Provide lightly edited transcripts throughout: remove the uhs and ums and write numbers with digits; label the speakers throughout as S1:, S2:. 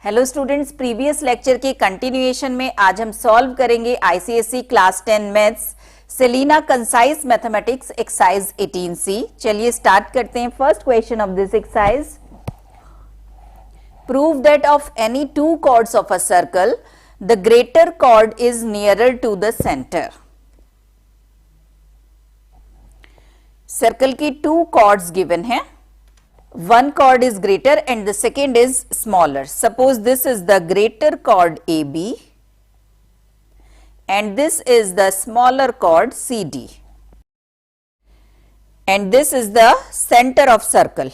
S1: Hello students, previous lecture के continuation में आज हम सॉल्व करेंगे ICSE class 10 maths Selina concise mathematics exercise 18C। चलिए स्टार्ट करते हैं। First question of this exercise, prove that of any two chords of a circle the greater chord is nearer to the centre. Circle की two chords given है, one chord is greater and the second is smaller. Suppose this is the greater chord AB and this is the smaller chord CD and this is the center of circle.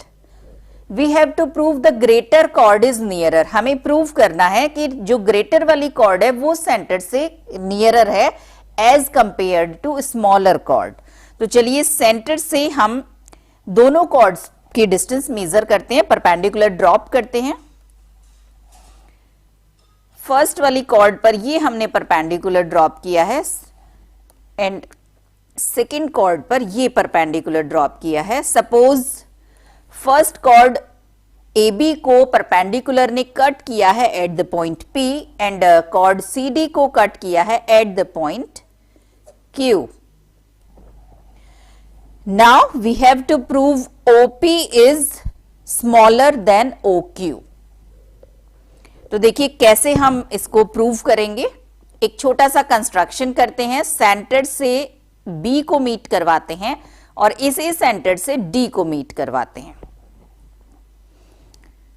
S1: We have to prove the greater chord is nearer. हमें prove करना है कि जो greater वाली chord है वो center से nearer है as compared to smaller chord. तो चलिए center से हम दोनों chords की डिस्टेंस मेजर करते हैं, परपेंडिकुलर ड्रॉप करते हैं। फर्स्ट वाली कॉर्ड पर ये हमने परपेंडिकुलर ड्रॉप किया है एंड सेकंड कॉर्ड पर ये परपेंडिकुलर ड्रॉप किया है। सपोज फर्स्ट कॉर्ड AB को परपेंडिकुलर ने कट किया है at the point P and chord CD को कट किया है at the point Q। Now we have to prove OP is smaller than OQ। तो देखिए कैसे हम इसको प्रूव करेंगे। एक छोटा सा कंस्ट्रक्शन करते हैं, सेंटर से B को मीट करवाते हैं और इसे सेंटर से D को मीट करवाते हैं।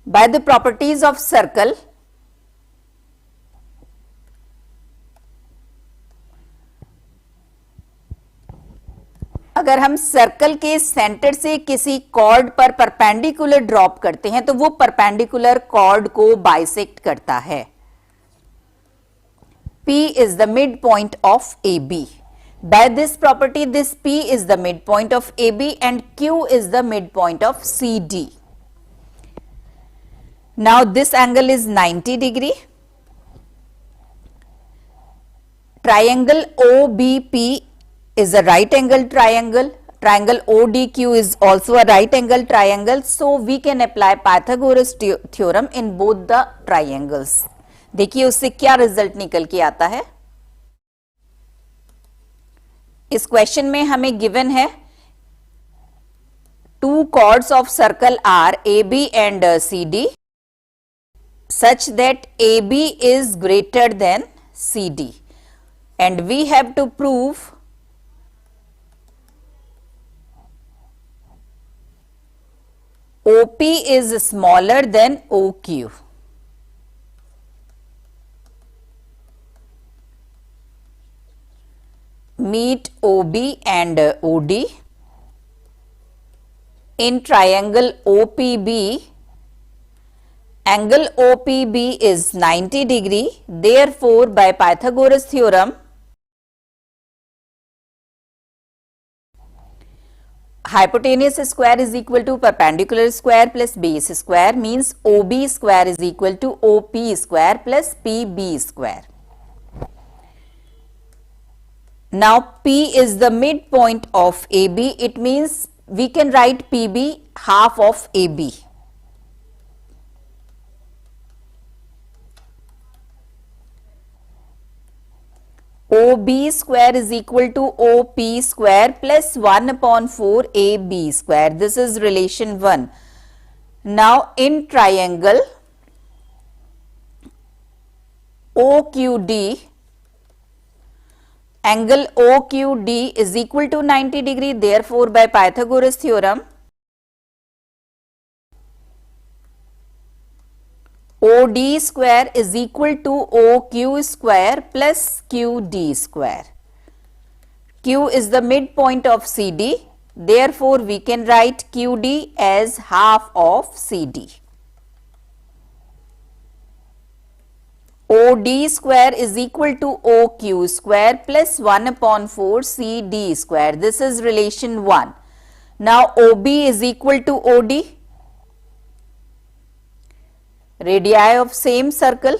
S1: By the properties of circle, अगर हम सर्कल के सेंटर से किसी कॉर्ड पर परपेंडिकुलर ड्रॉप करते हैं तो वो परपेंडिकुलर कॉर्ड को बाइसेक्ट करता है। P is the midpoint of AB. By this property, this P is the midpoint of AB and Q is the midpoint of CD. Now this angle is 90 degree. Triangle OBP is a right angle triangle. Triangle ODQ is also a right angle triangle. So we can apply Pythagoras theorem in both the triangles. देखिए उससे क्या result निकल के आता है। इस question में हमें गिवन है two chords of circle are AB and CD such that AB is greater than CD and we have to prove OP is smaller than OQ. Meet OB and OD. In triangle OPB, angle OPB is 90 degree. Therefore, by Pythagoras theorem, hypotenuse square is equal to perpendicular square plus base square means OB square is equal to OP square plus PB square. Now P is the midpoint of AB. It means we can write PB half of AB. OB square is equal to OP square plus 1 upon 4 AB square. This is relation 1. Now in triangle OQD, angle OQD is equal to 90 degree. Therefore, by Pythagoras theorem, OD square is equal to OQ square plus QD square. Q is the midpoint of CD. Therefore, we can write QD as half of CD. OD square is equal to OQ square plus 1 upon 4 CD square. This is relation 1. Now, OB is equal to OD. Radii of same circle.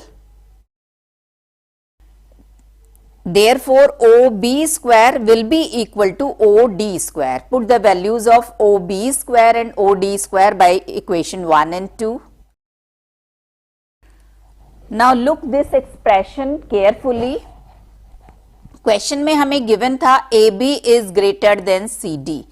S1: Therefore, OB square will be equal to OD square. Put the values of OB square and OD square by equation 1 and 2. Now look this expression carefully. Question में हमें given था A B is greater than C D.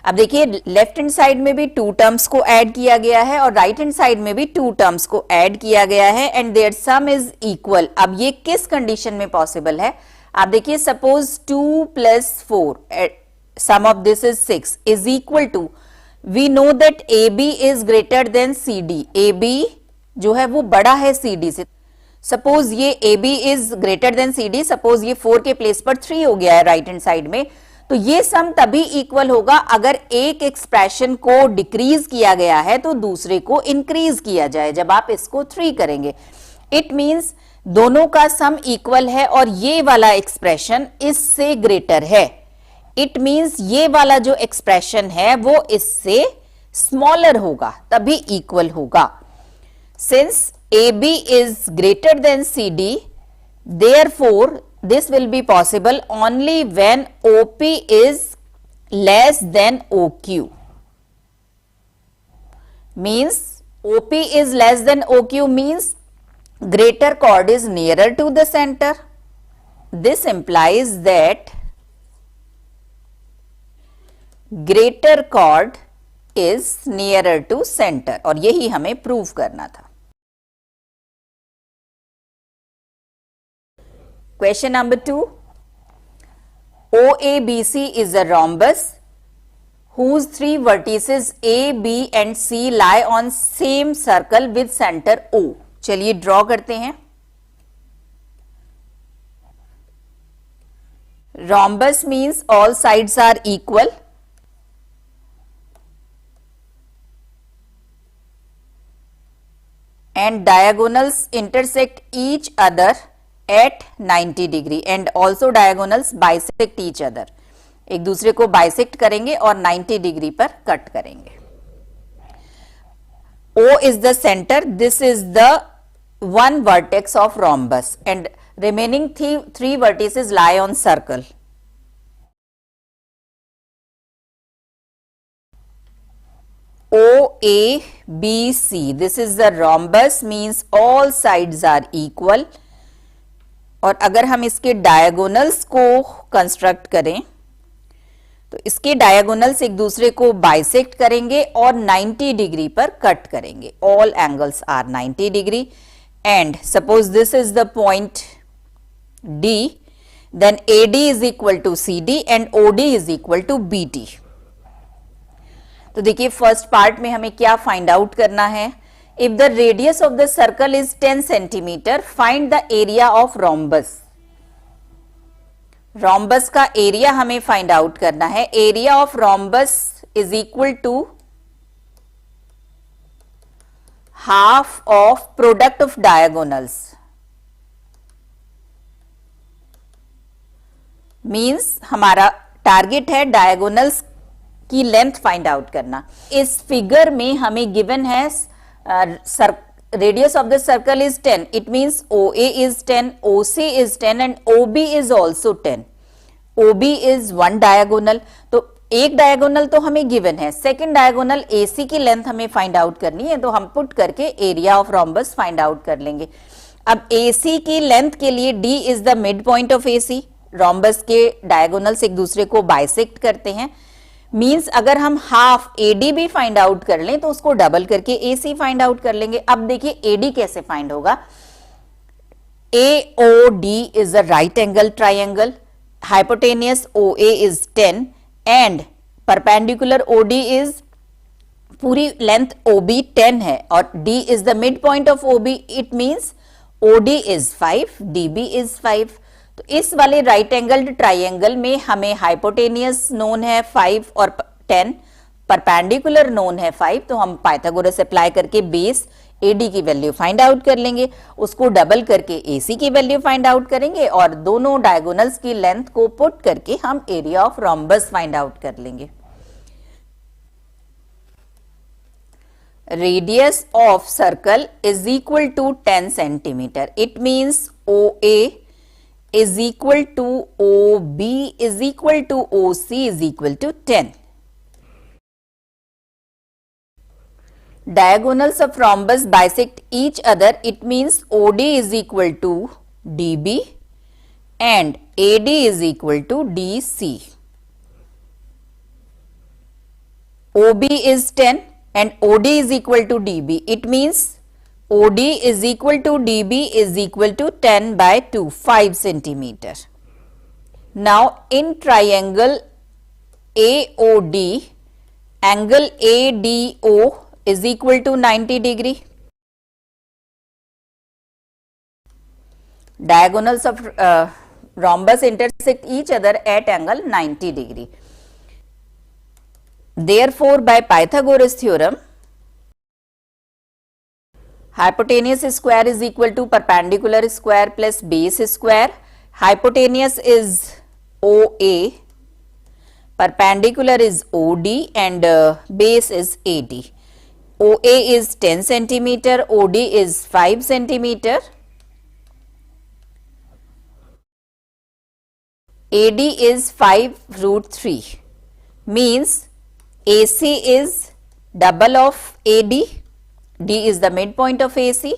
S1: अब देखिए left hand side में भी to terms को add किया गया है और राइट हैंड साइड में भी टू टर्म्स को ऐड किया गया है and their sum is equal. अब ये किस कंडीशन में पॉसिबल है? आप देखिए suppose 2 plus 4 sum of this is 6 is equal to, we know that A B is greater than C D. A B जो है वो बड़ा है सी डी से। सपोज ये A B is greater than C D, suppose ये 4 के place पर 3 हो गया है राइट हैंड साइड में, तो ये सम तभी इक्वल होगा अगर एक एक्सप्रेशन को डिक्रीज किया गया है तो दूसरे को इंक्रीज किया जाए। जब आप इसको 3 करेंगे इट मींस दोनों का सम इक्वल है और ये वाला एक्सप्रेशन इससे ग्रेटर है। इट मींस ये वाला जो एक्सप्रेशन है वो इससे स्मॉलर होगा, तभी इक्वल होगा। Since AB is greater than CD, therefore this will be possible only when OP is less than OQ. Means OP is less than OQ means greater chord is nearer to the center. This implies that greater chord is nearer to center और यही हमें prove करना था। Question number 2. OABC is a rhombus whose 3 vertices A, B and C lie on same circle with center O. चलिए draw करते हैं। Rhombus means all sides are equal. And diagonals intersect each other at 90 degree and also diagonals bisect each other. एक दूसरे को bisect करेंगे और 90 degree पर cut करेंगे। O is the center, this is the one vertex of rhombus and remaining three vertices lie on circle. OABC, this is the rhombus means all sides are equal. और अगर हम इसके diagonals को construct करें तो इसके diagonals एक दूसरे को बाइसेक्ट करेंगे और 90 डिग्री पर कट करेंगे। All angles are 90 degree and suppose this is the point D, then AD is equal to CD and OD is equal to BD। तो देखिए फर्स्ट पार्ट में हमें क्या फाइंड आउट करना है। If the radius of the circle is 10 centimeter, find the area of rhombus. Rhombus का area हमें find out करना है। Area of rhombus is equal to half of product of diagonals. Means हमारा target है diagonals की length find out करना। इस figure में हमें गिवन है radius of the circle is 10. It means OA is 10, OC is 10 and OB is also 10. OB is one diagonal. तो एक डायगोनल तो हमें गिवन है, सेकेंड डायगोनल AC की लेंथ हमें फाइंड आउट करनी है तो हम पुट करके area of rhombus find out कर लेंगे। अब AC की लेंथ के लिए D is the mid point of AC। rhombus के डायगोनल्स एक दूसरे को बाइसेक्ट करते हैं। मींस अगर हम हाफ AD भी फाइंड आउट कर लें तो उसको डबल करके AC फाइंड आउट कर लेंगे। अब देखिए AD कैसे फाइंड होगा। AOD is a right angle triangle, hypotenuse OA is 10 and perpendicular OD is, पूरी लेंथ OB 10 है और D is the mid point of OB। It means OD is 5, DB is 5। तो इस वाले राइट एंगल्ड ट्राइंगल में हमें hypotenuse known है 5 और 10, परपेंडिकुलर नोन है 5, तो हम पाइथागोरस अप्लाई करके बेस AD की वैल्यू फाइंड आउट कर लेंगे, उसको डबल करके AC की वैल्यू फाइंड आउट करेंगे और दोनों डायगोनल्स की लेंथ को पुट करके हम area of rhombus find out कर लेंगे। Radius of circle is equal to 10 centimeter. It means OA is equal to OB is equal to OC is equal to 10. diagonals of rhombus bisect each other, it means OD is equal to DB and AD is equal to DC. OB is 10 and OD is equal to DB. It means OD is equal to DB is equal to 10 by 2, 5 centimeter. Now in triangle AOD, angle ADO is equal to 90 degree. Diagonals of rhombus intersect each other at angle 90 degree. Therefore, by Pythagoras theorem, hypotenuse square is equal to perpendicular square plus base square. Hypotenuse is OA, perpendicular is OD and base is AD. OA is 10 centimeter, OD is 5 centimeter. AD is 5 root 3, means AC is double of AD, D is the midpoint of AC.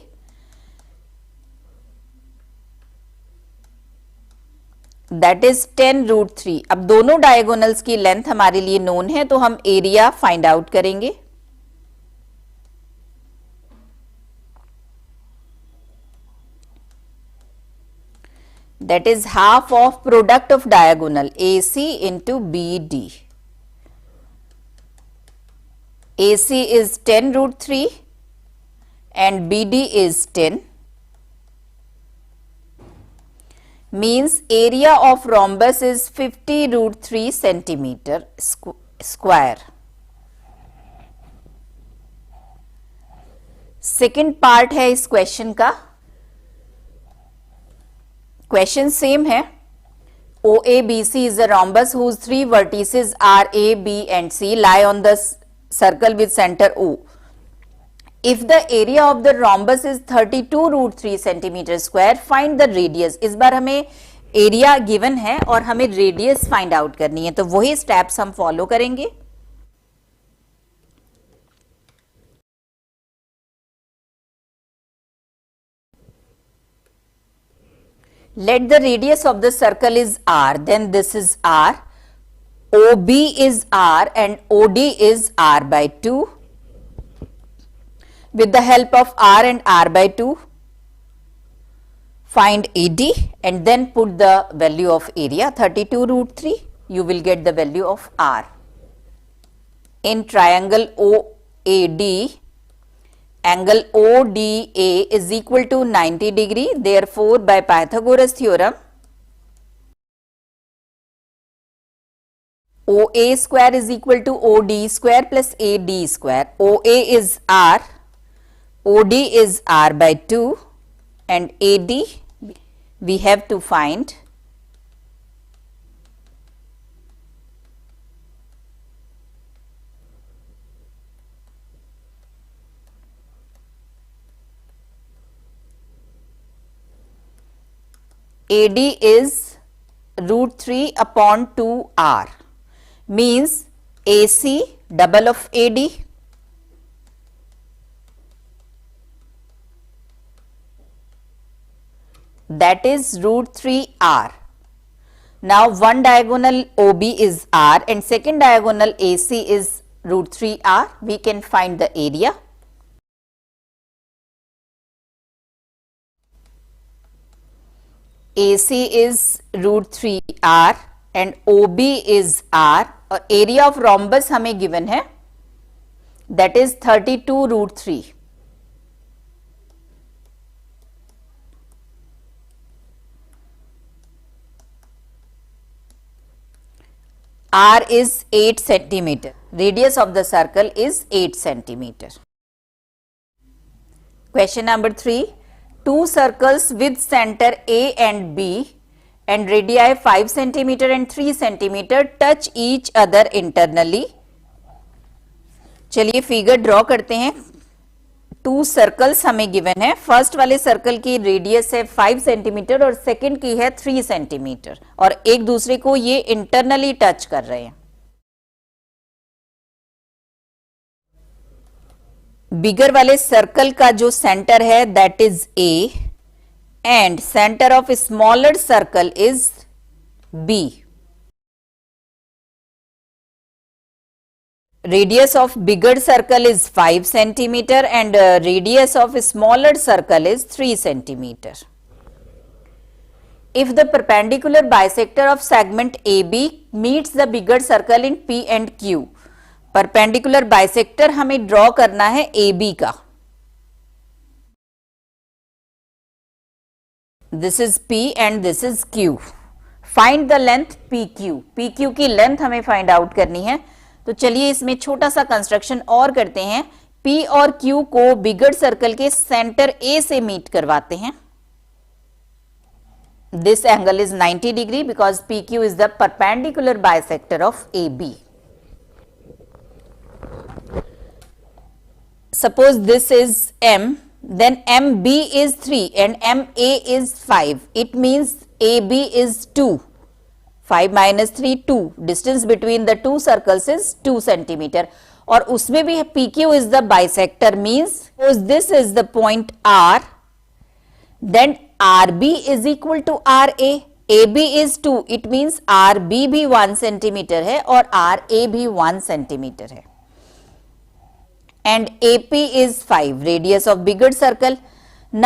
S1: That is 10 root 3. अब दोनों diagonals की length हमारे लिए known है तो हम area find out करेंगे. That is half of product of diagonal AC into BD. AC is 10 root 3 and BD is 10, means area of rhombus is 50 root 3 centimeter square. Second part है इस question का. Question same है. OABC is a rhombus whose three vertices are A, B and C lie on the circle with center O. If the area of the rhombus is 32 root 3 centimeter square, find the radius. इस बार हमें area given है और हमें radius find out करनी है, तो वही steps हम फॉलो करेंगे. Let the radius of the circle is R, then this is R. OB is R and OD is R by 2. With the help of R and R by 2, find AD and then put the value of area 32 root 3. You will get the value of R. In triangle OAD, angle ODA is equal to 90 degree. Therefore, by Pythagoras theorem, OA square is equal to OD square plus AD square. OA is R, OD is R by 2 and AD we have to find. AD is root 3 upon 2R, means AC double of AD. That is root 3R. Now one diagonal OB is R and second diagonal AC is root 3R. We can find the area. AC is root 3R and OB is R. Area of rhombus हमें given है, that is 32 root 3. R is 8 centimeter. Radius of the circle is 8 centimeter. Question number 3. Two circles with center A and B and radii 5 centimeter and 3 centimeter touch each other internally. चलिए figure draw करते हैं. To circles हमें given है. First वाले circle की radius है 5 centimetre और second की है 3 सेंटीमीटर और एक दूसरे को ये इंटरनली टच कर रहे हैं. बिगर वाले सर्कल का जो सेंटर है that is A and centre of smaller circle is B. Radius of bigger circle is 5 centimeter and radius of smaller circle is 3 centimeter. If the perpendicular bisector of segment AB meets the bigger circle in P and Q, perpendicular bisector हमें draw करना है AB का. This is P and this is Q. Find the length PQ. PQ की length हमें find out करनी है. तो चलिए इसमें छोटा सा कंस्ट्रक्शन और करते हैं. P और Q को बिगर सर्कल के सेंटर A से मीट करवाते हैं. This angle is 90 degree because PQ is the perpendicular bisector of AB. Suppose this is M, then MB is 3 and MA is 5. It means AB is 2. 5 minus 3 2. Distance between the two circles is 2 centimeter. और उसमें भी PQ is the bisector means suppose this is the point R, then RB is equal to RA. AB is 2. It means RB भी 1 centimeter है और RA भी 1 centimeter है. And AP is 5. Radius of bigger circle.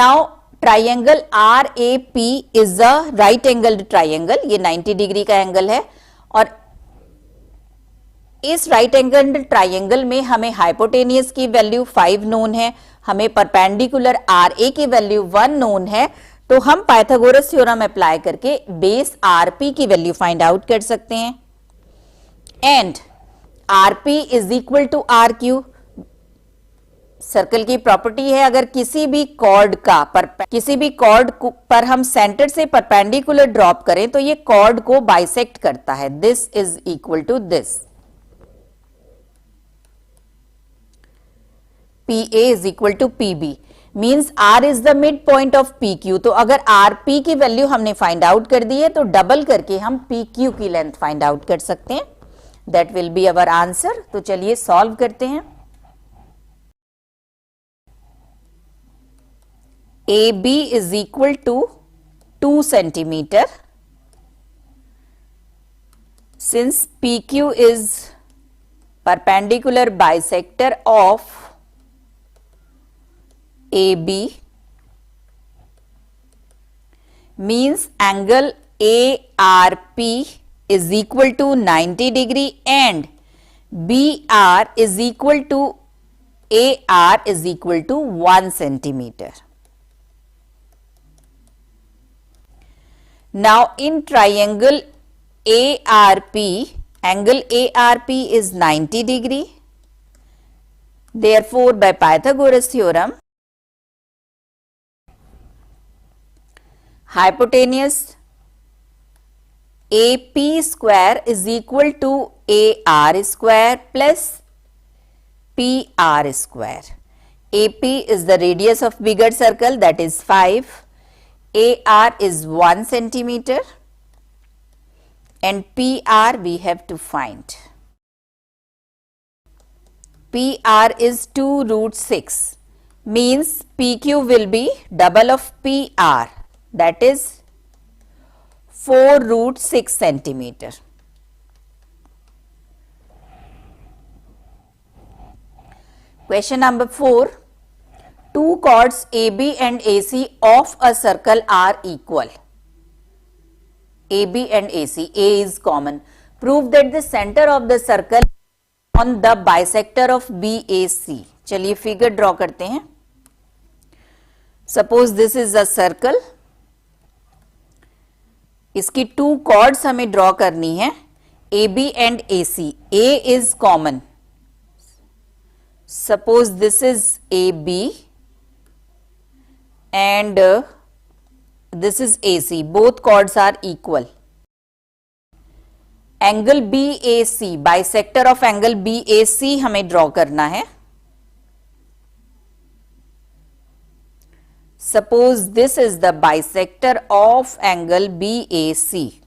S1: Now triangle RAP is a right angled triangle. ये 90 degree का angle है और इस राइट एंगल्ड ट्राइंगल में हमें हाइपोटेनियस की वैल्यू 5 नोन है, हमें परपेंडिकुलर RA की वैल्यू 1 नोन है. तो हम पाइथागोरस थ्योरम अप्लाई करके बेस RP की वैल्यू फाइंड आउट कर सकते हैं. And RP is equal to RQ. Circle की प्रॉपर्टी है अगर किसी भी कॉर्ड पर हम सेंटर से परपेंडिकुलर ड्रॉप करें तो ये कॉर्ड को बाइसेक्ट करता है. This is equal to this. PA is equal to PB means R is the mid point of PQ. तो अगर RP की वैल्यू हमने फाइंड आउट कर दी है तो डबल करके हम PQ की लेंथ फाइंड आउट कर सकते हैं. That will be our answer. तो चलिए सॉल्व करते हैं. AB is equal to 2 centimeter. Since PQ is perpendicular bisector of AB means angle ARP is equal to 90 degree and BR is equal to AR is equal to 1 centimeter. Now in triangle ARP, angle ARP is 90 degree. Therefore, by Pythagoras theorem, hypotenuse AP square is equal to AR square plus PR square. AP is the radius of bigger circle, that is 5. AR is 1 centimeter and PR we have to find. PR is 2 root 6 means PQ will be double of PR, that is 4 root 6 centimeter. Question number 4. Two chords AB and AC of a circle are equal. AB and AC, A is common. Prove that the center of the circle on the bisector of BAC. चलिए figure draw करते हैं. Suppose this is a circle. इसकी to chords हमें draw करनी है. AB and AC. A is common. Suppose this is AB. And this is AC. Both chords are equal. Angle BAC, bisector of angle BAC हमें draw करना है. Suppose this is the bisector of angle BAC.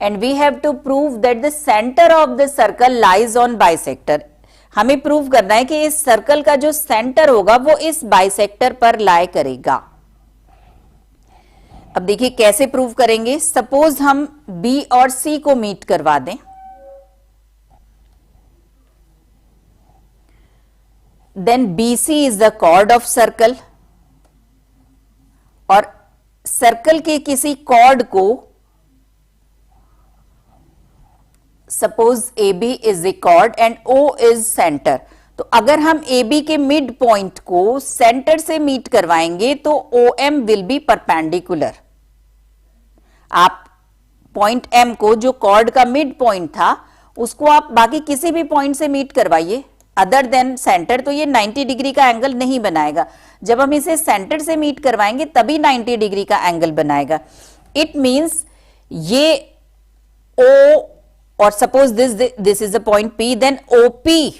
S1: And we have to prove that the center of the circle lies on bisector. हमें prove करना है कि इस circle का जो सेंटर होगा वो इस बाइसेक्टर पर लाई करेगा। अब देखिए कैसे प्रूव करेंगे। सपोज हम बी और सी को मीट करवा दें, then BC is the chord of circle, और सर्कल के किसी कॉर्ड को suppose AB is a chord and O is centre. तो अगर हम AB के मिड पॉइंट को सेंटर से मीट करवाएंगे तो OM विल बी परपेंडिकुलर। आप पॉइंट M को, जो कॉर्ड का मिड पॉइंट था, उसको आप बाकी किसी भी पॉइंट से मीट करवाइए अदर देन सेंटर, तो ये 90 डिग्री का एंगल नहीं बनाएगा। जब हम इसे सेंटर से मीट करवाएंगे तभी 90 डिग्री का एंगल बनाएगा। इट मींस ये O, और suppose this is the point P, then OP।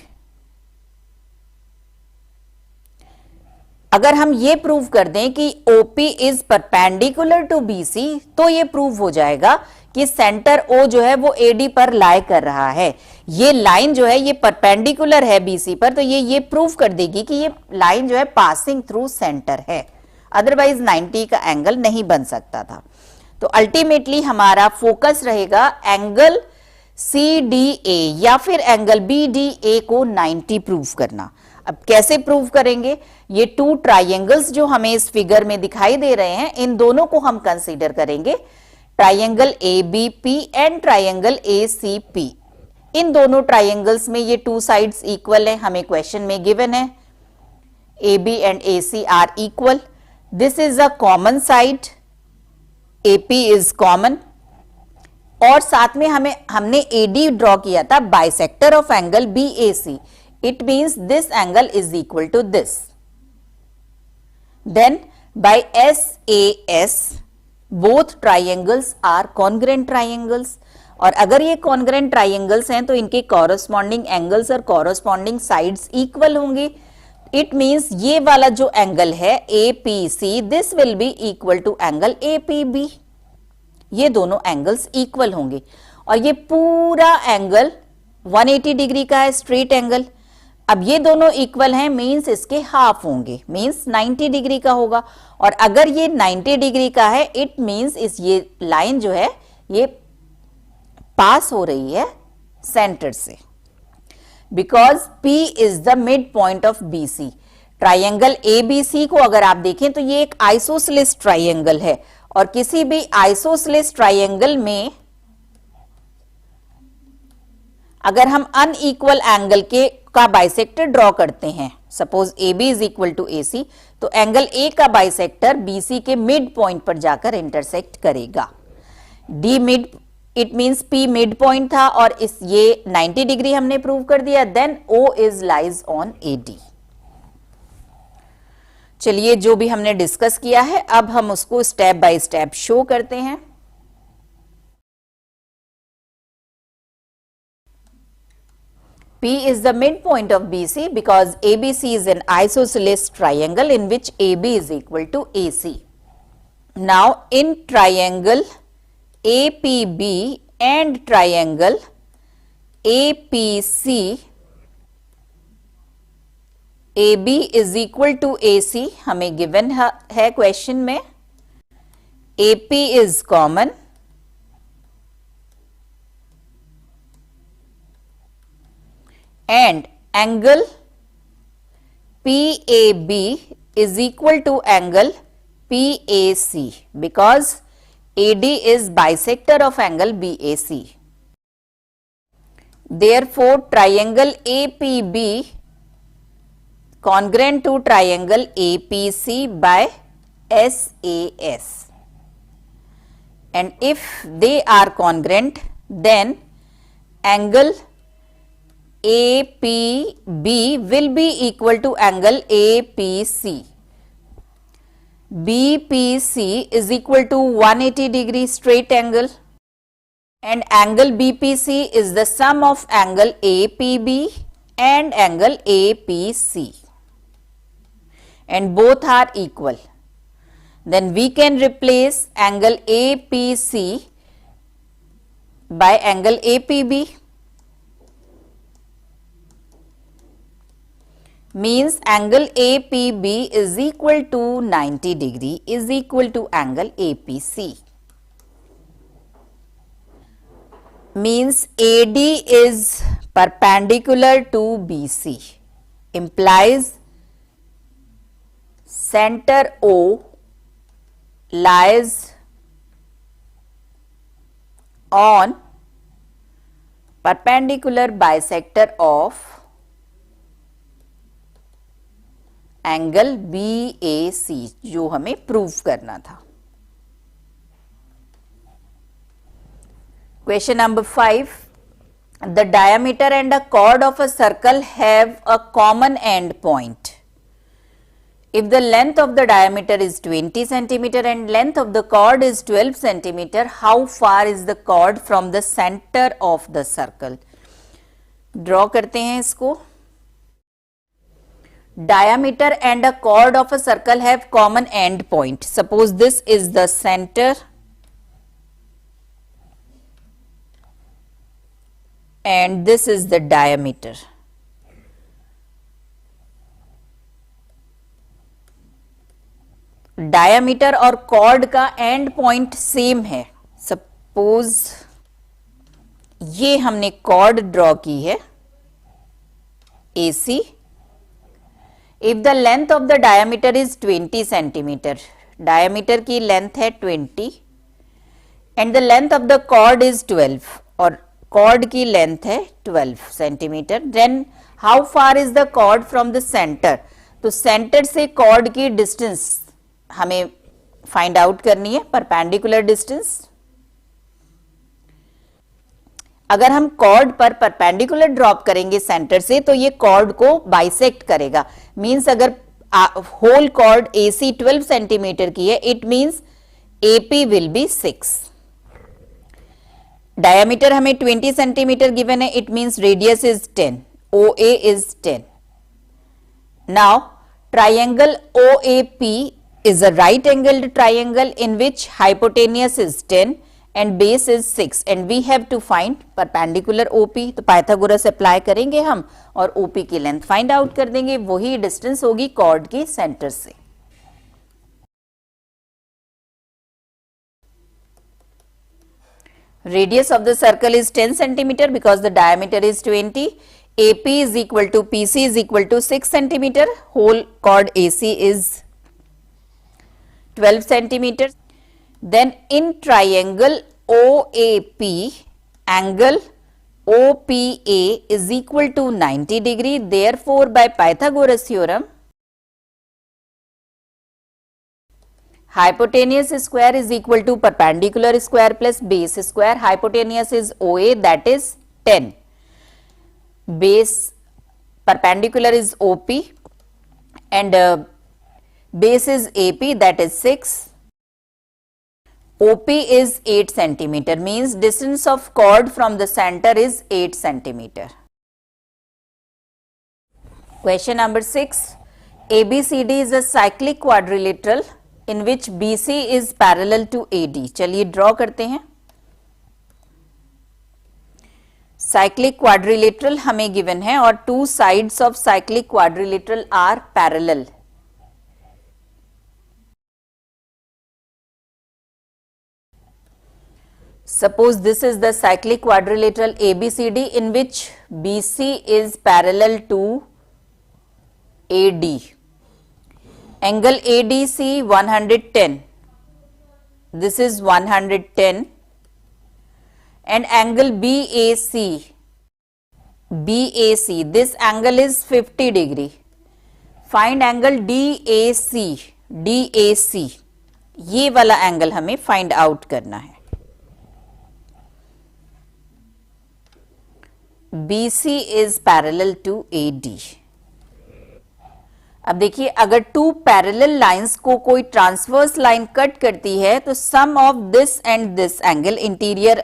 S1: अगर हम ये प्रूव कर दें कि OP is perpendicular to BC, तो ये प्रूव हो जाएगा कि सेंटर O जो है वो AD पर लाई कर रहा है। ये लाइन जो है ये परपेंडिकुलर है BC पर, तो ये प्रूव कर देगी कि ये लाइन जो है पासिंग थ्रू सेंटर है, अदरवाइज 90 का एंगल नहीं बन सकता था। तो अल्टीमेटली हमारा फोकस रहेगा एंगल CDA या फिर एंगल BDA को 90 प्रूव करना। अब कैसे प्रूव करेंगे? ये टू ट्राइंगल्स जो हमें इस फिगर में दिखाई दे रहे हैं, इन दोनों को हम कंसीडर करेंगे, triangle ABP and triangle ACP। इन दोनों ट्राइंगल्स में ये टू साइड्स इक्वल है, हमें क्वेश्चन में गिवन है AB and AC are equal. This is a common side, AP is common, और साथ में हमने AD ड्रॉ किया था bisector of angle BAC। It means this angle is equal to this. Then by SAS, both triangles are congruent triangles. और अगर ये congruent triangles हैं तो इनके corresponding angles और corresponding sides equal होंगे। It means ये वाला जो angle है APC, this will be equal to angle APB. ये दोनों angles equal होंगे, और ये पूरा एंगल 180 डिग्री का है, स्ट्रेट एंगल। अब ये दोनों इक्वल हैं, मींस इसके हाफ होंगे, मींस 90 डिग्री का होगा। और अगर ये 90 डिग्री का है, इट मींस ये लाइन जो है ये पास हो रही है सेंटर से, because P is the mid point of BC। Triangle ABC को अगर आप देखें तो ये एक आइसोसेलेस ट्राइंगल है, और किसी भी आइसोसेलेस ट्राइंगल में अगर हम अनइक्वल एंगल का बाइसेक्टर ड्रॉ करते हैं, suppose AB is equal to AC, तो एंगल A का बाइसेक्टर BC के मिड पॉइंट पर जाकर इंटरसेक्ट करेगा। D mid, it means P mid point था, और ये 90 डिग्री हमने प्रूव कर दिया। Then O is lies on AD। चलिए, जो भी हमने डिस्कस किया है अब हम उसको स्टेप बाय स्टेप शो करते हैं। P is the midpoint of BC because ABC is an isosceles triangle in which AB is equal to AC. Now, in triangle APB and triangle APC, AB is equal to AC हमें given है question में। AP is common, and angle PAB is equal to angle PAC because AD is bisector of angle BAC. Therefore, triangle APB congruent to triangle APC by SAS, and if they are congruent, then angle APB will be equal to angle APC. BPC is equal to 180 degree straight angle, and angle BPC is the sum of angle APB and angle APC, and both are equal. Then we can replace angle APC by angle APB. means angle APB is equal to 90 degree is equal to angle APC. Means AD is perpendicular to BC, implies center O lies on perpendicular bisector of angle BAC जो हमें prove करना था. Question number 5. The diameter and a chord of a circle have a common end point. If the length of the diameter is 20 centimeter and length of the chord is 12 centimeter, how far is the chord from the center of the circle? Draw करते हैं इसको. Diameter and a chord of a circle have common end point. Suppose this is the center and this is the diameter. Diameter और chord का end point same है. Suppose ये हमने chord draw की है AC. If the length of the diameter is 20 centimeter, diameter की length है 20 and the length of the chord is 12 और chord की length है 12 centimeter, then how far is the chord from the center? तो center से chord की distance हमें find out करनी है, perpendicular distance. अगर हम कॉर्ड पर परपेंडिकुलर ड्रॉप करेंगे सेंटर से तो ये कॉर्ड को बाइसेक्ट करेगा. मींस अगर होल कॉर्ड AC 12 सेंटीमीटर की है, it means AP will be 6. Diameter हमें 20 सेंटीमीटर गिवन है, it means radius is 10, OA is 10. Now triangle OAP is a right angled triangle in which hypotenuse is 10 and base is 6 and we have to find perpendicular OP. तो Pythagoras apply करेंगे हम और OP की length find out कर देंगे. वही distance होगी cord के सेंटर से. Radius of the circle is 10 centimeter because the diameter is 20. AP is equal to PC is equal to 6 centimeter. Whole chord AC is 12 centimeters. Then in triangle OAP, angle OPA is equal to 90 degree. Therefore, by Pythagoras theorem, hypotenuse square is equal to perpendicular square plus base square. Hypotenuse is OA, that is 10. Base perpendicular is OP and base is AP, that is 6. OP is 8 centimeter, means distance of chord from the center is 8 centimeter. Question number 6. ABCD is a cyclic quadrilateral in which BC is parallel to AD. चलिए draw करते हैं. Cyclic quadrilateral हमें given है और two sides of cyclic quadrilateral are parallel. Suppose this is the cyclic quadrilateral ABCD in which BC is parallel to AD. Angle ADC 110. This is 110 and angle BAC. This angle is 50 degree. Find angle DAC. ये वाला angle हमें find out करना है. BC is parallel to AD. अब देखिए अगर to parallel lines को कोई ट्रांसवर्स लाइन कट करती है तो sum of this and this angle interior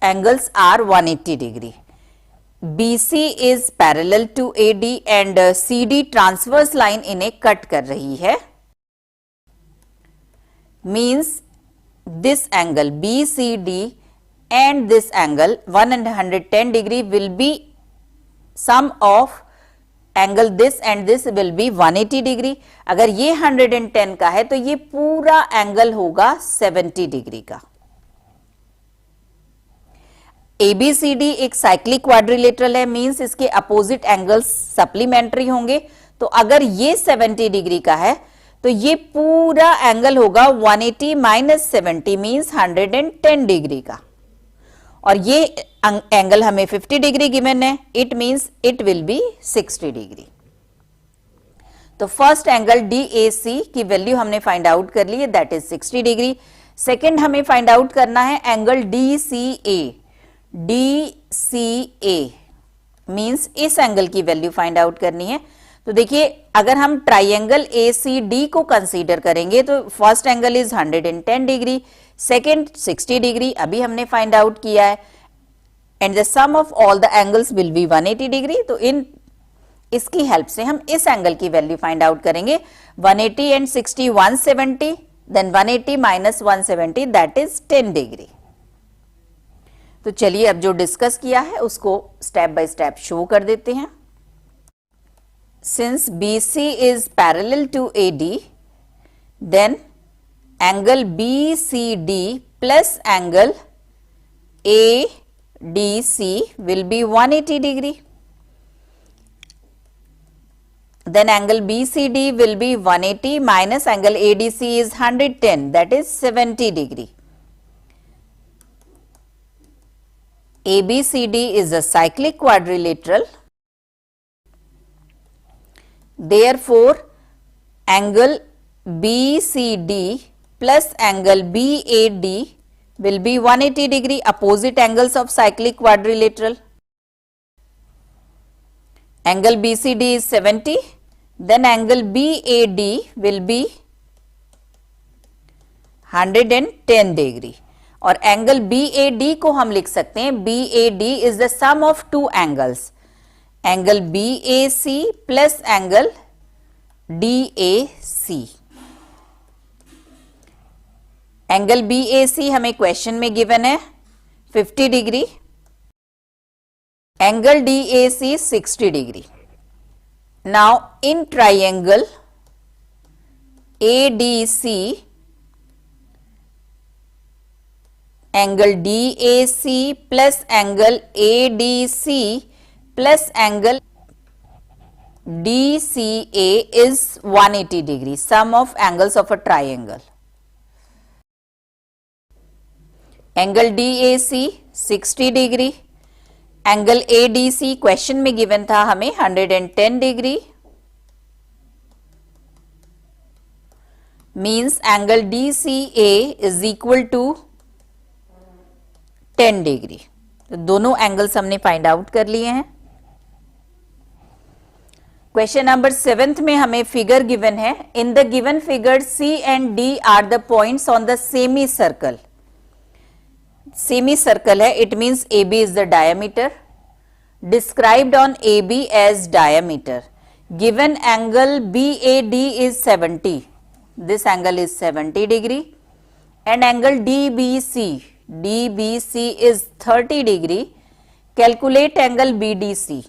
S1: angles are 180 degree. BC is parallel to AD and CD transverse line इन्हें कट कर रही है. Means this angle BCD and this angle 110 degree will be sum of angle this and this will be 180 degree. अगर ये 110 का है तो ये पूरा एंगल होगा 70 डिग्री का। ABCD एक साइक्लिक क्वाड्रिलेटरल है, मींस इसके अपोजिट एंगल्स सप्लीमेंट्री होंगे। तो अगर ये 70 डिग्री का है तो ये पूरा एंगल होगा 180 माइनस 70 मींस 110 डिग्री का। और ये एंगल हमें 50 डिग्री गिवन है, it means it will be 60 degree. तो फर्स्ट एंगल DAC की वैल्यू हमने फाइंड आउट कर ली है, दैट इज 60 डिग्री। सेकेंड हमें फाइंड आउट करना है एंगल DCA। DCA मींस इस एंगल की वैल्यू फाइंड आउट करनी है। तो देखिए अगर हम ट्राइंगल ACD को कंसीडर करेंगे तो first angle is 110 degree, second 60 degree अभी हमने फाइंड आउट किया है, and the sum of all the angles will be 180 degree. तो इसकी हेल्प से हम इस एंगल की वैल्यू फाइंड आउट करेंगे। 180 and 60 170, then 180 minus 170 that is 10 degree. तो चलिए अब जो डिस्कस किया है उसको स्टेप बाय स्टेप शो कर देते हैं। Since BC is parallel to AD, then angle BCD plus angle ADC will be 180 degree. Then angle BCD will be 180 minus angle ADC is 110, that is 70 degree. ABCD is a cyclic quadrilateral. Therefore, angle BCD plus angle BAD will be 180 degree, opposite angles of cyclic quadrilateral. Angle BCD is 70, then angle BAD will be 110 degree. और angle BAD को हम लिख सकते हैं, BAD is the sum of two angles. Angle BAC plus angle DAC। Angle BAC हमें question में given है 50 degree, angle DAC 60 degree. Now in triangle ADC, angle DAC plus angle ADC plus angle DCA is 180 degree, sum of angles of a triangle. Angle DAC 60 degree, angle ADC question में given था हमें 110 degree, means angle DCA is equal to 10 degree. तो दोनों angles हमने find out कर लिए हैं। Question number 7 में हमें फिगर गिवन है। In the given figure C and D are the points on the semi circle. Semi circle है, it means AB is the diameter, described on AB as diameter. Given angle BAD is 70, this angle is 70 degree, and angle DBC is 30 degree. Calculate angle BDC।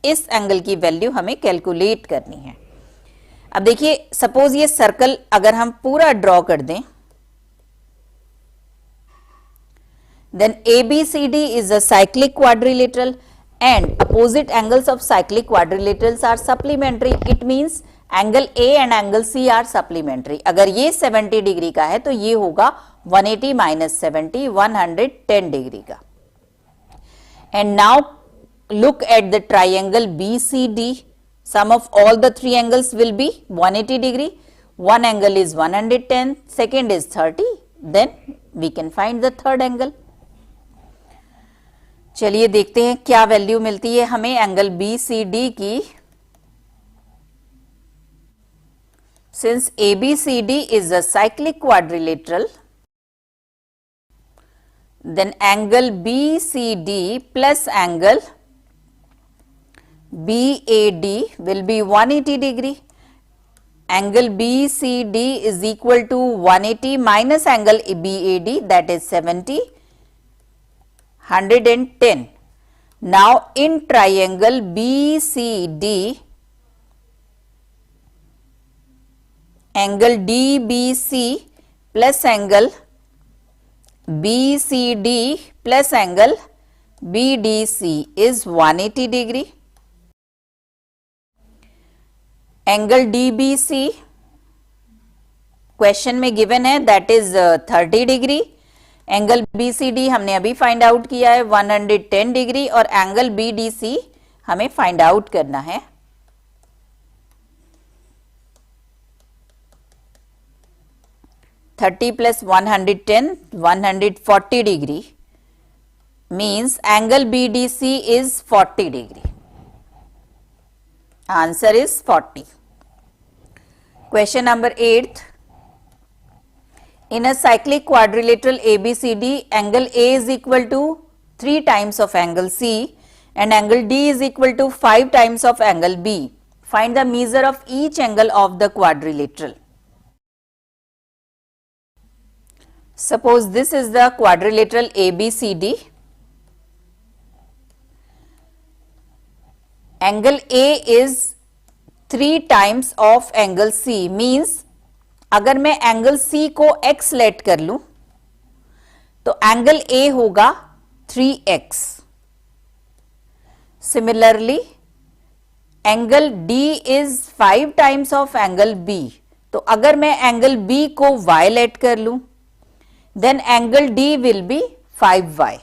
S1: इस angle की value हमें calculate करनी है। अब देखिए suppose ये circle अगर हम पूरा ड्रॉ कर दें, then ABCD is a cyclic quadrilateral and opposite angles of cyclic quadrilaterals are supplementary. It means angle A and angle C are supplementary. अगर ये 70 डिग्री का है तो ये होगा 180 माइनस 70 110 डिग्री का। And now look at the triangle BCD. Sum of all the three angles will be 180 degree. One angle is 110, second is 30. Then we can find the third angle. चलिए देखते हैं क्या वैल्यू मिलती है हमें angle BCD की। Since ABCD is a cyclic quadrilateral, then angle BCD plus angle BAD will be 180 degree. Angle BCD is equal to 180 minus angle BAD, that is 70, 110. Now in triangle B C D, angle D B C plus angle B C D plus angle B D C is 180 degree. Angle D B C question में given है, that is 30 degree. Angle B C D हमने अभी find out किया है 110 degree, और angle B D सी हमें find out करना है. Thirty plus 110, 140 degree means angle BDC is 40 degree. Answer is 40. Question number 8. In a cyclic quadrilateral ABCD, angle A is equal to 3 times of angle C and angle D is equal to 5 times of angle B. Find the measure of each angle of the quadrilateral. Suppose this is the quadrilateral ABCD. Angle A is 3 times of angle C means अगर मैं angle C को x late कर लूं तो angle A होगा 3x. Similarly, angle D is 5 times of angle B. तो अगर मैं एंगल B को y लेट कर लूं then angle D will be 5y.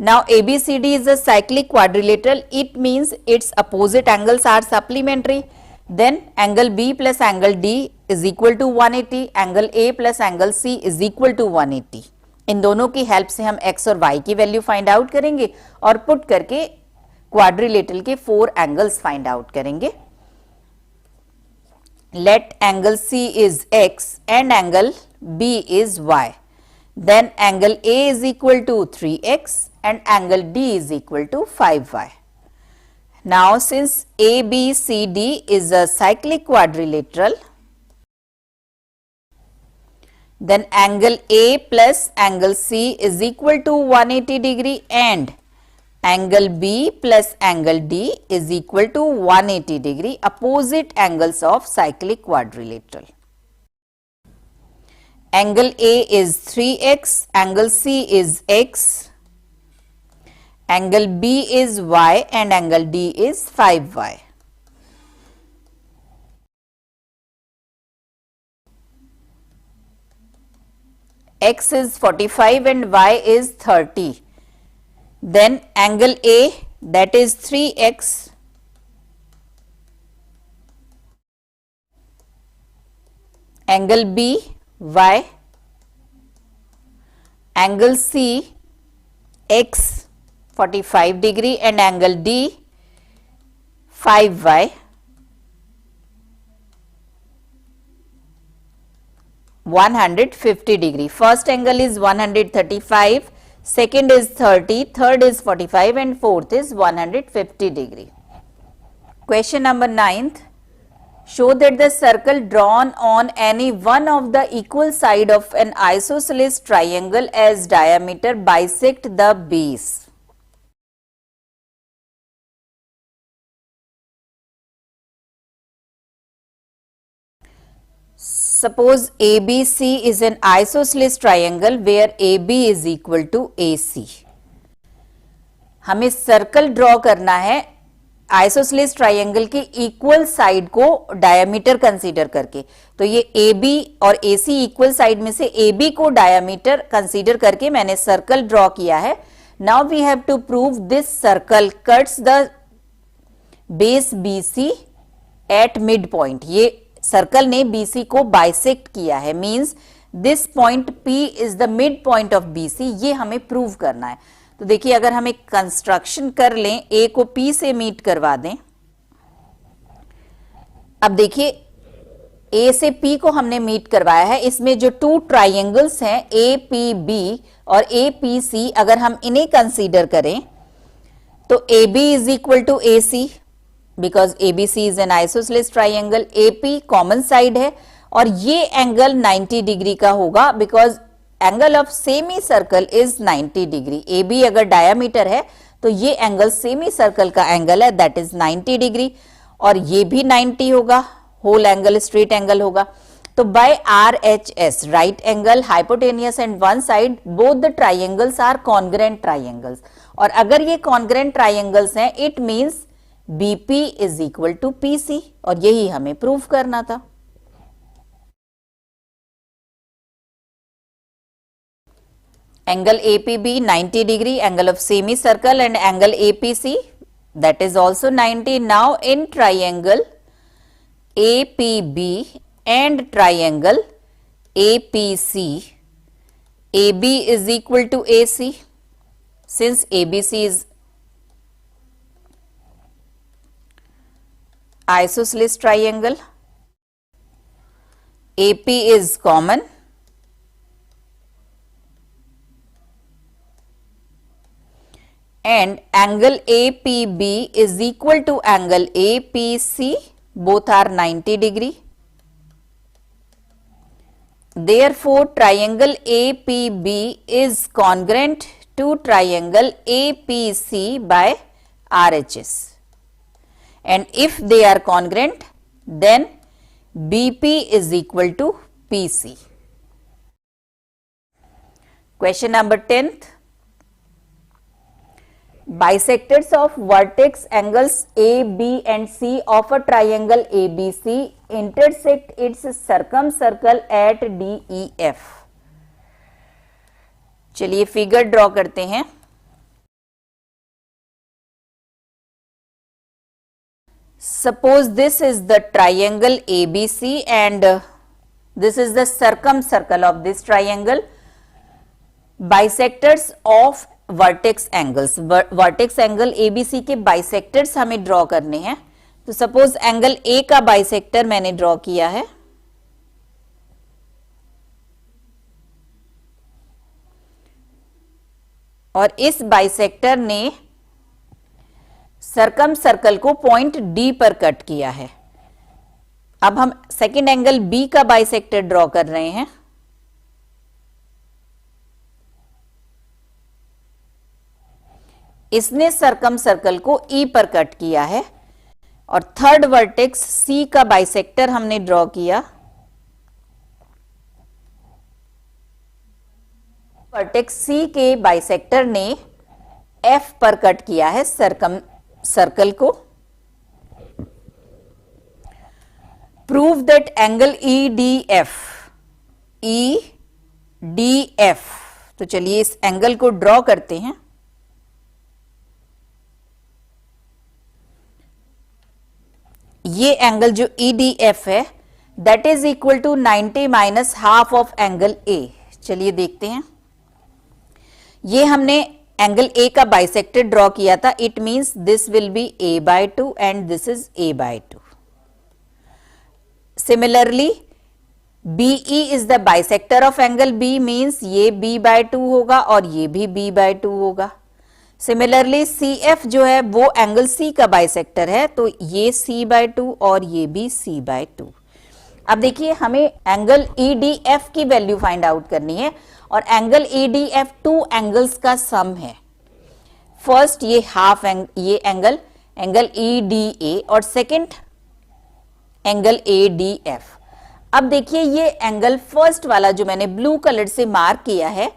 S1: Now ABCD is a cyclic quadrilateral. It means its opposite angles are supplementary. Then angle B plus angle D is equal to 180. Angle A plus angle C is equal to 180. इन दोनों की help से हम x और y की value find out करेंगे और put करके quadrilateral के 4 एंगल्स फाइंड आउट करेंगे. Let angle C is x and angle B is y. Then angle A is equal to 3x and angle D is equal to 5y. Now since ABCD is a cyclic quadrilateral, then angle A plus angle C is equal to 180 degree and angle B plus angle D is equal to 180 degree, opposite angles of cyclic quadrilateral. Angle A is 3x, angle C is x, angle B is y and angle D is 5y. X is 45 and y is 30. Then angle A, that is 3x, angle B y, angle C x 45 degree and angle D 5y, 150 degree. First angle is 135, second is 30, third is 45 and fourth is 150 degree. Question number 9th. Show that the circle drawn on any one of the equal side of an isosceles triangle as diameter bisect the base. Suppose ABC is an isosceles triangle where AB is equal to AC. हमें circle draw करना है isosceles triangle के equal side को diameter consider करके. तो ये AB और AC equal side में से AB को डायमीटर कंसीडर करके मैंने सर्कल ड्रॉ किया है. Now we have to prove this circle cuts the base BC at mid point. ये सर्कल ने BC को बाइसेक्ट किया है, means this point P is the mid point of BC. ये हमें प्रूव करना है. तो देखिए अगर हम एक कंस्ट्रक्शन कर लें, A को P से मीट करवा दें. अब देखिए A से P को हमने मीट करवाया है. इसमें जो 2 ट्राइंगल्स हैं APB और APC, अगर हम इन्हें कंसीडर करें तो AB is equal to AC because ABC is an isosceles triangle. AP common side है और ये एंगल 90 डिग्री का होगा because angle of semi circle is 90 degree. A B अगर डायामीटर है तो ये एंगल सेमी सर्कल का एंगल है, दैट इज 90 डिग्री, और ये भी 90 होगा, होल एंगल स्ट्रेट एंगल होगा। तो by R H S, right angle, hypotenuse and one side, both the triangles are congruent triangles. और अगर ये कॉन्ग्रेंट ट्राइंगल्स हैं, it means BP is equal to PC, और यही हमें प्रूव करना था। Angle APB 90 degree, angle of semicircle, and angle APC that is also 90. Now in triangle APB and triangle APC, AB is equal to AC, since ABC is isosceles triangle, AP is common, and angle APB is equal to angle APC, both are 90 degree. Therefore, triangle APB is congruent to triangle APC by RHS, and if they are congruent, then BP is equal to PC. Question number 10th. Bisectors of vertex angles A, B and C of a triangle ABC intersect its circumcircle at D, E, F. चलिए figure draw करते हैं। Suppose this is the triangle ABC and this is the circumcircle of this triangle. Bisectors of vertex angles, vertex angle ABC के bisectors हमें draw करने हैं। तो suppose angle A का bisector मैंने ड्रॉ किया है, और इस बाइसेक्टर ने सर्कम सर्कल को पॉइंट डी पर कट किया है। अब हम सेकेंड एंगल बी का बाइसेक्टर ड्रॉ कर रहे हैं। इसने सर्कम सर्कल को ई पर कट किया है, और थर्ड वर्टेक्स सी का बाइसेक्टर हमने ड्रॉ किया। वर्टेक्स सी के बाइसेक्टर ने एफ पर कट किया है सर्कम सर्कल को। Prove that angle E D F, तो चलिए इस एंगल को ड्रॉ करते हैं। ये एंगल जो EDF है that is equal to 90 minus half of angle A। चलिए देखते हैं, ये हमने एंगल A का बाइसेक्टर ड्रॉ किया था, it means this will be A/2 and this is A/2। Similarly BE is the bisector of angle B, means ये B/2 होगा और ये भी B/2 होगा। सिमिलरली CF जो है वो एंगल C का बाइसेक्टर है, तो ये C/2 और ये भी C/2। अब देखिए हमें एंगल EDF की वैल्यू फाइंड आउट करनी है, और एंगल EDF टू एंगल्स का सम है। फर्स्ट ये हाफ ये एंगल EDA और सेकंड एंगल ADF। अब देखिए ये एंगल फर्स्ट वाला जो मैंने ब्लू कलर से मार्क किया है,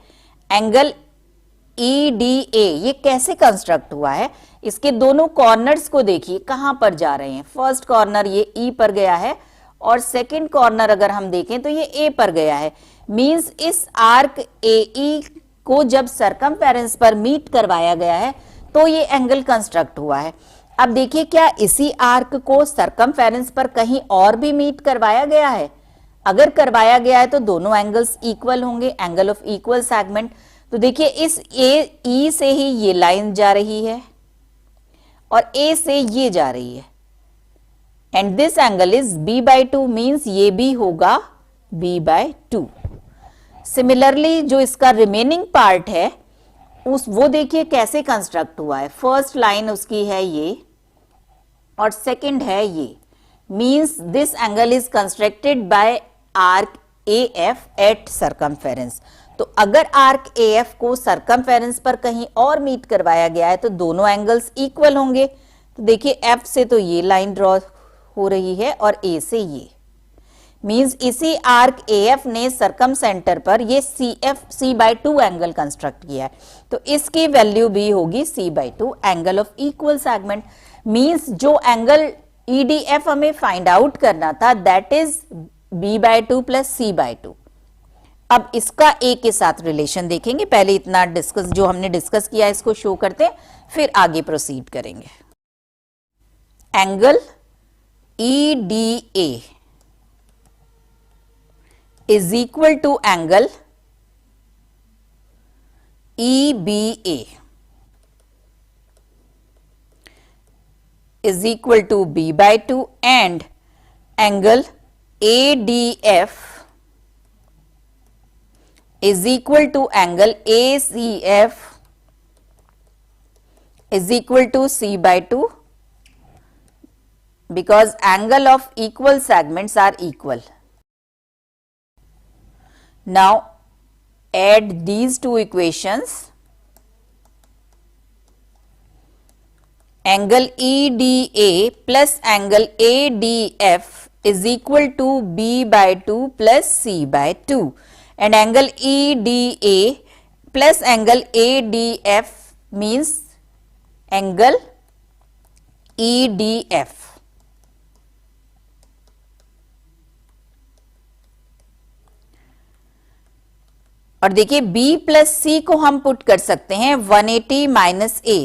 S1: एंगल EDA, ये कैसे कंस्ट्रक्ट हुआ है? इसके दोनों कॉर्नर्स को देखिए कहां पर जा रहे हैं। फर्स्ट कॉर्नर ये E पर गया है, और सेकंड कॉर्नर अगर हम देखें तो ये A पर गया है। मींस इस आर्क AE को जब सरकमफेरेंस पर मीट करवाया गया है तो ये एंगल कंस्ट्रक्ट हुआ है। अब देखिए क्या इसी आर्क को सरकमफेरेंस पर कहीं और भी मीट करवाया गया है? अगर करवाया गया है तो दोनों एंगल्स इक्वल होंगे, एंगल ऑफ इक्वल सेगमेंट। तो देखिए इस E से ही ये लाइन जा रही है और A से ये जा रही है, and this angle is B/2, means ये भी होगा B/2। सिमिलरली जो इसका रिमेनिंग पार्ट है वो देखिए कैसे कंस्ट्रक्ट हुआ है। फर्स्ट लाइन उसकी है ये और सेकंड है ये, means this angle is constructed by arc AF at circumference. तो अगर आर्क AF को सरकमफेरेंस पर कहीं और मीट करवाया गया है तो दोनों एंगल्स इक्वल होंगे। तो देखिए F से तो ये लाइन ड्रॉ हो रही है और A से ये, मींस इसी आर्क AF ने सरकम सेंटर पर ये C/2 एंगल कंस्ट्रक्ट किया है, तो इसकी वैल्यू भी होगी C/2 angle of equal segment. Means जो एंगल EDF हमें फाइंड आउट करना था that is B/2 plus C/2। अब इसका A के साथ रिलेशन देखेंगे, पहले इतना जो हमने डिस्कस किया इसको शो करते हैं, फिर आगे प्रोसीड करेंगे। Angle EDA is equal to angle EBA is equal to B/2 and angle ADF is equal to angle ACF is equal to C/2 because angle of equal segments are equal. Now add these two equations. Angle EDA plus angle ADF is equal to B/2 plus C/2 and angle EDA plus angle ADF means angle EDF. और देखिए B plus C को हम put कर सकते हैं 180 minus A,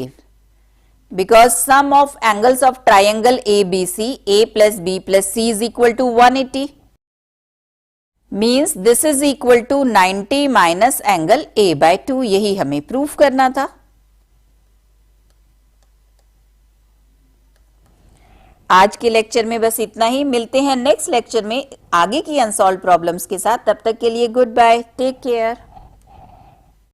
S1: because sum of angles of triangle ABC A plus B plus C is equal to 180, means this is equal to 90 minus angle A/2। यही हमें proof करना था। आज के लेक्चर में बस इतना ही, मिलते हैं नेक्स्ट लेक्चर में आगे की अनसॉल्व प्रॉब्लम्स के साथ। तब तक के लिए गुड बाय, टेक केयर।